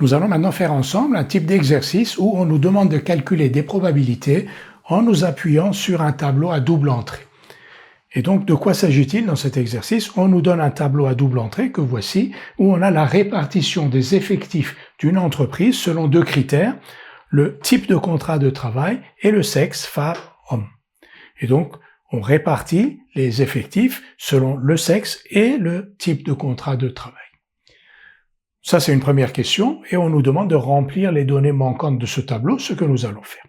Nous allons maintenant faire ensemble un type d'exercice où on nous demande de calculer des probabilités en nous appuyant sur un tableau à double entrée. Et donc, de quoi s'agit-il dans cet exercice? On nous donne un tableau à double entrée que voici, où on a la répartition des effectifs d'une entreprise selon deux critères, le type de contrat de travail et le sexe, femme-homme. Et donc, on répartit les effectifs selon le sexe et le type de contrat de travail. Ça, c'est une première question, et on nous demande de remplir les données manquantes de ce tableau, ce que nous allons faire.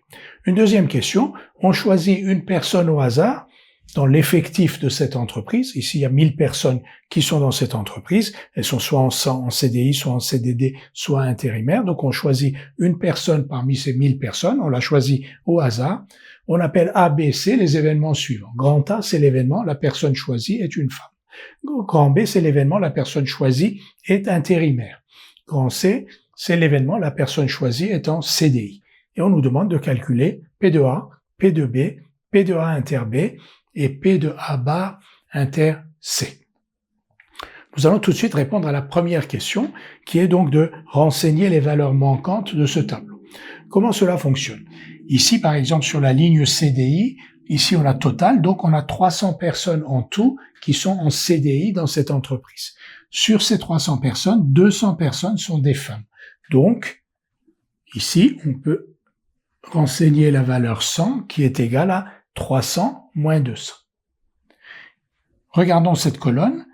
Une deuxième question, on choisit une personne au hasard dans l'effectif de cette entreprise. Ici, il y a 1000 personnes qui sont dans cette entreprise. Elles sont soit en CDI, soit en CDD, soit intérimaires. Donc, on choisit une personne parmi ces 1000 personnes. On la choisit au hasard. On appelle A, B, C les événements suivants. Grand A, c'est l'événement, la personne choisie est une femme. Grand B, c'est l'événement, la personne choisie est intérimaire. Grand C, c'est l'événement, la personne choisie est en CDI. Et on nous demande de calculer P de A, P de B, P de A inter B et P de A bar inter C. Nous allons tout de suite répondre à la première question, qui est donc de renseigner les valeurs manquantes de ce tableau. Comment cela fonctionne? Ici, par exemple, sur la ligne CDI, ici on a total, donc on a 300 personnes en tout qui sont en CDI dans cette entreprise. Sur ces 300 personnes, 200 personnes sont des femmes. Donc, ici, on peut renseigner la valeur 100 qui est égale à 300 moins 200. Regardons cette colonne.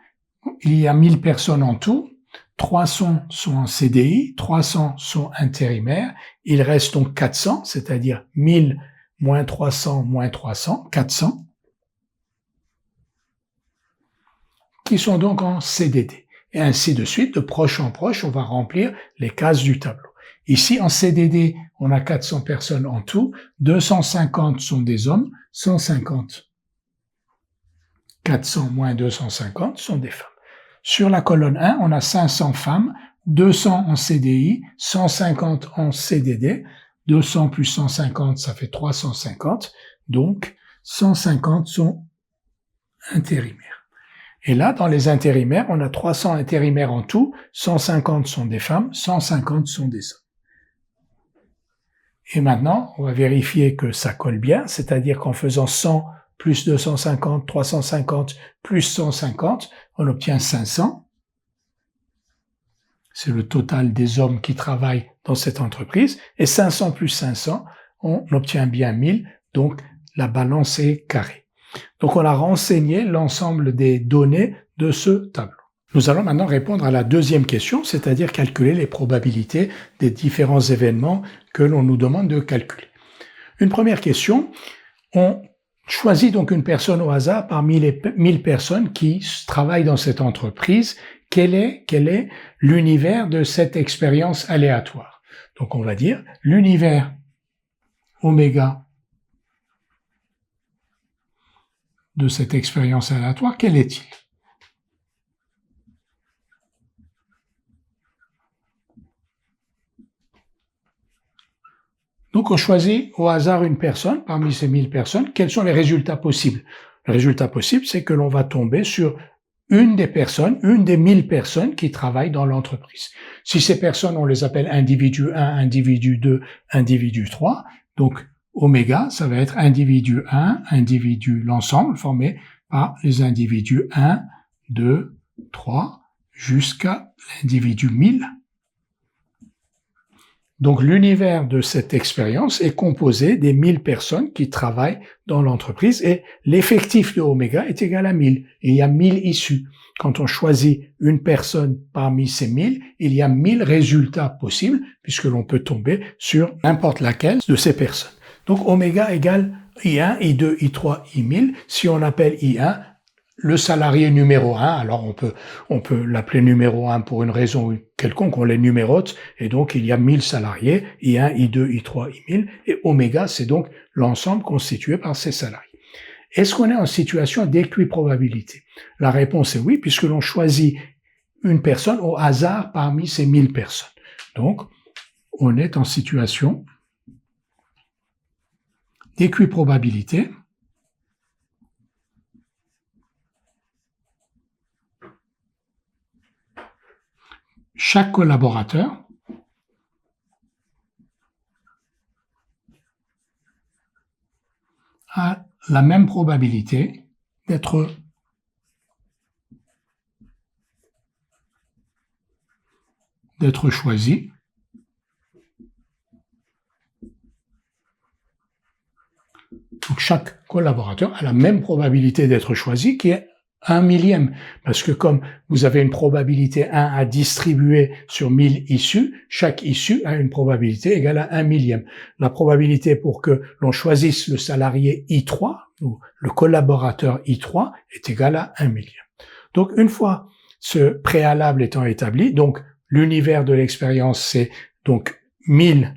Il y a 1000 personnes en tout. 300 sont en CDI, 300 sont intérimaires. Il reste donc 400, c'est-à-dire 1000 moins 300, 400, qui sont donc en CDD. Et ainsi de suite, de proche en proche, on va remplir les cases du tableau. Ici, en CDD, on a 400 personnes en tout, 250 sont des hommes, 150, 400 moins 250 sont des femmes. Sur la colonne 1, on a 500 femmes, 200 en CDI, 150 en CDD, 200 plus 150, ça fait 350, donc 150 sont intérimaires. Et là, dans les intérimaires, on a 300 intérimaires en tout, 150 sont des femmes, 150 sont des hommes. Et maintenant, on va vérifier que ça colle bien, c'est-à-dire qu'en faisant 100 plus 250, 350 plus 150, on obtient 500. C'est le total des hommes qui travaillent dans cette entreprise. Et 500 plus 500, on obtient bien 1000, donc la balance est carrée. Donc on a renseigné l'ensemble des données de ce tableau. Nous allons maintenant répondre à la deuxième question, c'est-à-dire calculer les probabilités des différents événements que l'on nous demande de calculer. Une première question, on choisit donc une personne au hasard parmi les 1000 personnes qui travaillent dans cette entreprise. Quel est l'univers de cette expérience aléatoire? Donc on va dire l'univers oméga de cette expérience aléatoire, quel est-il? Donc on choisit au hasard une personne parmi ces 1000 personnes. Quels sont les résultats possibles? Le résultat possible, c'est que l'on va tomber sur une des 1000 personnes qui travaillent dans l'entreprise. Si ces personnes, on les appelle individu 1, individu 2, individu 3, donc oméga, ça va être individu 1, individu, l'ensemble formé par les individus 1, 2, 3, jusqu'à l'individu 1000. Donc l'univers de cette expérience est composé des 1000 personnes qui travaillent dans l'entreprise et l'effectif de oméga est égal à 1000. Et il y a 1000 issues. Quand on choisit une personne parmi ces 1000, il y a 1000 résultats possibles puisque l'on peut tomber sur n'importe laquelle de ces personnes. Donc oméga égale I1, I2, I3, I1000. Si on appelle I1 le salarié numéro 1, alors on peut l'appeler numéro 1 pour une raison quelconque, on les numérote, et donc il y a 1000 salariés, I1, I2, I3, I1000, et oméga, c'est donc l'ensemble constitué par ces salariés. Est-ce qu'on est en situation d'équiprobabilité? La réponse est oui, puisque l'on choisit une personne au hasard parmi ces 1000 personnes. Donc, on est en situation d'équiprobabilité. Chaque collaborateur a la même probabilité d'être choisi Donc chaque collaborateur a la même probabilité d'être choisi qui est 1 millième. Parce que comme vous avez une probabilité 1 à distribuer sur 1000 issues, chaque issue a une probabilité égale à 1 millième. La probabilité pour que l'on choisisse le salarié I3, ou le collaborateur I3, est égale à 1 millième. Donc une fois ce préalable étant établi, donc l'univers de l'expérience c'est donc 1000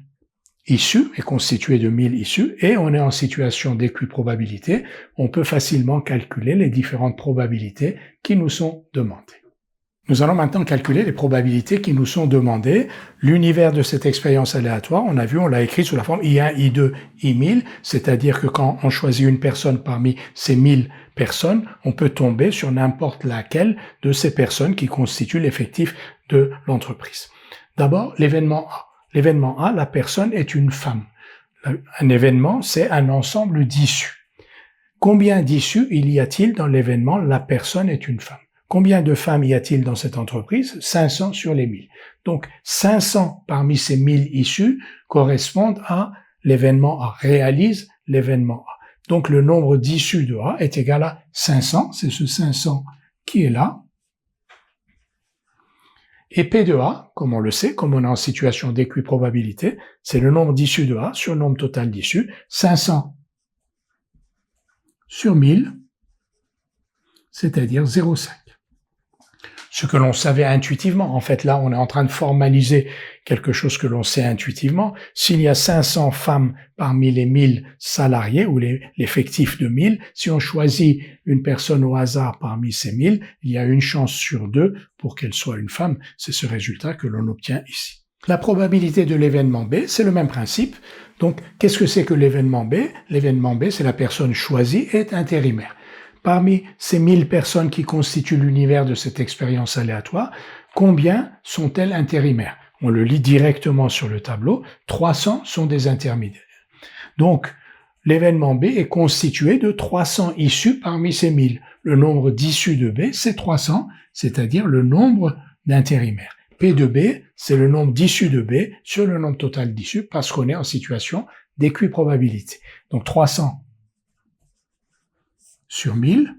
issues, est constitué de 1000 issues, et on est en situation d'équiprobabilité, on peut facilement calculer les différentes probabilités qui nous sont demandées. Nous allons maintenant calculer les probabilités qui nous sont demandées. L'univers de cette expérience aléatoire, on a vu, on l'a écrit sous la forme I1, I2, I1000, c'est-à-dire que quand on choisit une personne parmi ces 1000 personnes, on peut tomber sur n'importe laquelle de ces personnes qui constituent l'effectif de l'entreprise. D'abord, l'événement A. L'événement A, la personne est une femme. Un événement, c'est un ensemble d'issues. Combien d'issues il y a-t-il dans l'événement la personne est une femme? Combien de femmes y a-t-il dans cette entreprise? 500 sur les 1000. Donc 500 parmi ces 1000 issues correspondent à l'événement A, réalise l'événement A. Donc le nombre d'issues de A est égal à 500, c'est ce 500 qui est là. Et P de A, comme on le sait, comme on est en situation d'équiprobabilité, c'est le nombre d'issues de A sur le nombre total d'issues, 500 sur 1000, c'est-à-dire 0,5. Ce que l'on savait intuitivement, en fait là on est en train de formaliser quelque chose que l'on sait intuitivement, s'il y a 500 femmes parmi les 1000 salariés ou l'effectif de 1000, si on choisit une personne au hasard parmi ces 1000, il y a une chance sur 2 pour qu'elle soit une femme, c'est ce résultat que l'on obtient ici. La probabilité de l'événement B, c'est le même principe. Donc qu'est-ce que c'est que l'événement B? L'événement B, c'est la personne choisie est intérimaire. Parmi ces 1000 personnes qui constituent l'univers de cette expérience aléatoire, combien sont-elles intérimaires? On le lit directement sur le tableau, 300 sont des intermédiaires. Donc, l'événement B est constitué de 300 issues parmi ces 1000. Le nombre d'issues de B, c'est 300, c'est-à-dire le nombre d'intérimaires. P de B, c'est le nombre d'issues de B sur le nombre total d'issues parce qu'on est en situation d'équiprobabilité. Donc 300 sur 1000,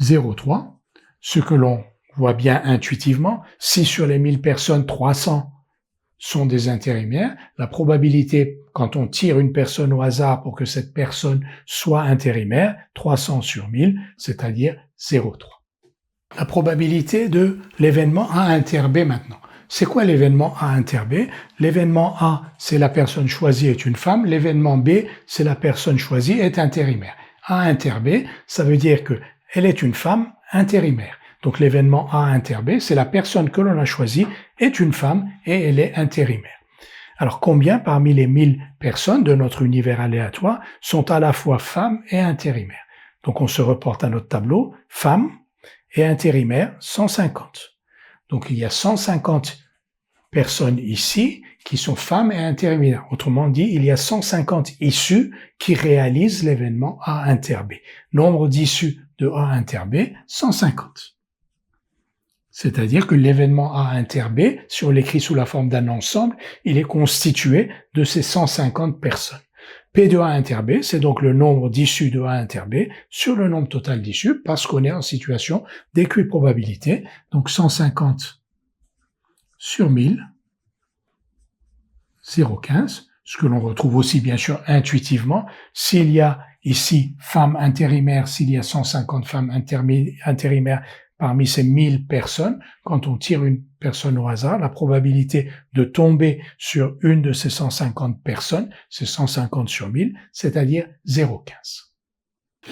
0,3, ce que l'on voit bien intuitivement, si sur les 1000 personnes, 300 sont des intérimaires, la probabilité, quand on tire une personne au hasard pour que cette personne soit intérimaire, 300 sur 1000, c'est-à-dire 0,3. La probabilité de l'événement A inter B maintenant. C'est quoi l'événement A inter B? L'événement A, c'est la personne choisie est une femme, l'événement B, c'est la personne choisie est intérimaire. A inter B, ça veut dire que elle est une femme intérimaire. Donc l'événement A inter B, c'est la personne que l'on a choisie est une femme et elle est intérimaire. Alors combien parmi les 1000 personnes de notre univers aléatoire sont à la fois femmes et intérimaires? Donc on se reporte à notre tableau, femmes et intérimaires, 150. Donc il y a 150 personnes ici qui sont femmes et intérimaires. Autrement dit, il y a 150 issues qui réalisent l'événement A inter B. Nombre d'issues de A inter B, 150. C'est-à-dire que l'événement A inter B, si on l'écrit sous la forme d'un ensemble, il est constitué de ces 150 personnes. P de A inter B, c'est donc le nombre d'issues de A inter B sur le nombre total d'issues parce qu'on est en situation d'équiprobabilité. Donc 150 sur 1000, 0,15, ce que l'on retrouve aussi bien sûr intuitivement. S'il y a ici femmes intérimaires, s'il y a 150 femmes intérimaires parmi ces 1000 personnes, quand on tire une personne au hasard, la probabilité de tomber sur une de ces 150 personnes, c'est 150 sur 1000, c'est-à-dire 0,15.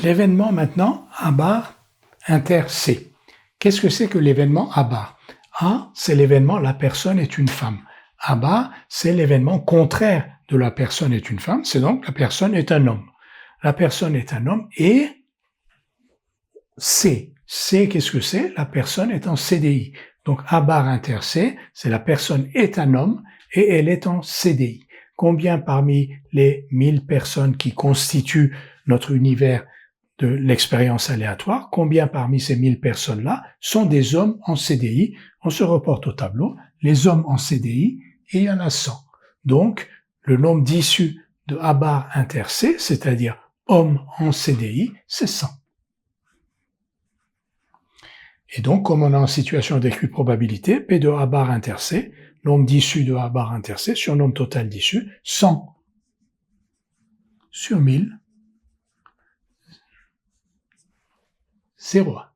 L'événement maintenant A bar inter C. Qu'est-ce que c'est que l'événement A bar? A, c'est l'événement la personne est une femme. A bar, c'est l'événement contraire de la personne est une femme, c'est donc la personne est un homme. La personne est un homme et C. C, qu'est-ce que c'est? La personne est en CDI. Donc A bar inter C, c'est la personne est un homme et elle est en CDI. combien parmi les 1000 personnes qui constituent notre univers de l'expérience aléatoire, combien parmi ces 1000 personnes-là sont des hommes en CDI. On se reporte au tableau, les hommes en CDI, et il y en a 100. Donc, le nombre d'issues de A bar inter C, c'est-à-dire hommes en CDI, c'est 100. Et donc, comme on est en situation d'équiprobabilité, P de A bar inter C, nombre d'issues de A bar inter C sur nombre total d'issues, 100 sur 1000, 0.